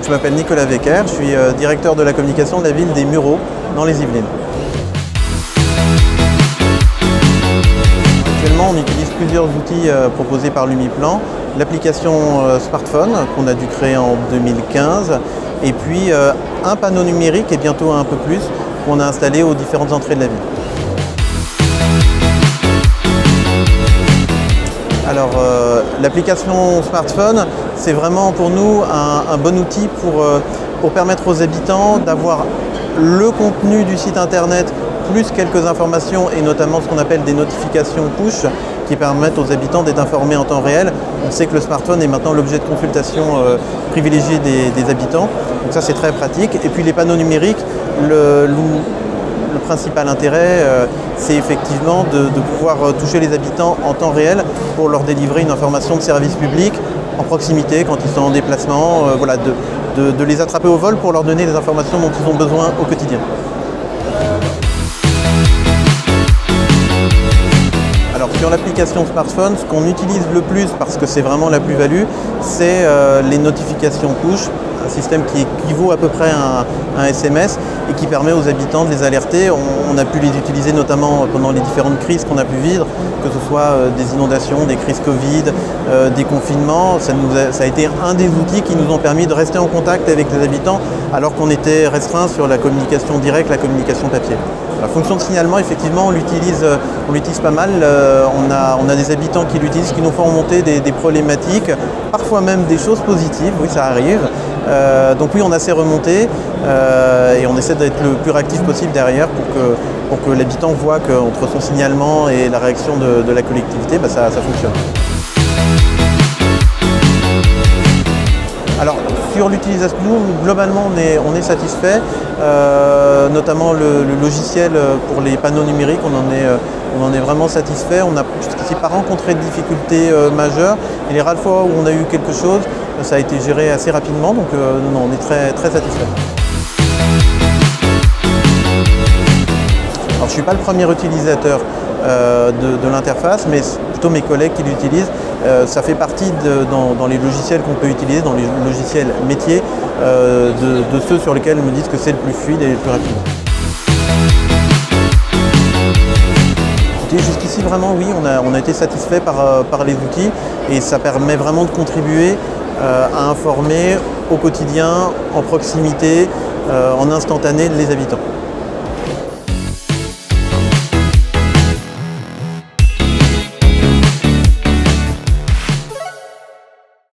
Je m'appelle Nicolas Wecker, je suis directeur de la communication de la ville des Mureaux dans les Yvelines. Actuellement, on utilise plusieurs outils proposés par Lumiplan. L'application smartphone qu'on a dû créer en 2015 et puis un panneau numérique et bientôt un peu plus qu'on a installé aux différentes entrées de la ville. Alors l'application smartphone, c'est vraiment pour nous un bon outil pour permettre aux habitants d'avoir le contenu du site internet plus quelques informations et notamment ce qu'on appelle des notifications push qui permettent aux habitants d'être informés en temps réel. On sait que le smartphone est maintenant l'objet de consultation privilégié des habitants, donc ça c'est très pratique. Et puis les panneaux numériques, le principal intérêt, c'est effectivement de pouvoir toucher les habitants en temps réel pour leur délivrer une information de service public en proximité quand ils sont en déplacement, voilà, de les attraper au vol pour leur donner les informations dont ils ont besoin au quotidien. Alors sur l'application smartphone, ce qu'on utilise le plus, parce que c'est vraiment la plus-value, c'est les notifications push, un système qui équivaut à peu près à un SMS et qui permet aux habitants de les alerter. On a pu les utiliser notamment pendant les différentes crises qu'on a pu vivre, que ce soit des inondations, des crises Covid, des confinements. Ça a été un des outils qui nous ont permis de rester en contact avec les habitants alors qu'on était restreint sur la communication directe, la communication papier. La fonction de signalement, effectivement, on l'utilise pas mal. On a des habitants qui l'utilisent, qui nous font remonter des problématiques, parfois même des choses positives, oui ça arrive. Donc oui, on a ces remontées et on essaie d'être le plus réactif possible derrière pour que l'habitant voit qu'entre son signalement et la réaction de la collectivité, ça fonctionne. Alors sur l'utilisation, nous globalement on est satisfait, notamment le logiciel pour les panneaux numériques, on en est vraiment satisfait. On n'a jusqu'ici pas rencontré de difficultés majeures et les rares fois où on a eu quelque chose, ça a été géré assez rapidement, donc non, on est très, très satisfait. Alors je ne suis pas le premier utilisateur de l'interface, mais plutôt mes collègues qui l'utilisent. Ça fait partie dans les logiciels qu'on peut utiliser, dans les logiciels métiers, de ceux sur lesquels ils me disent que c'est le plus fluide et le plus rapide. Jusqu'ici vraiment oui, on a été satisfait par les outils et ça permet vraiment de contribuer à informer au quotidien, en proximité, en instantané les habitants.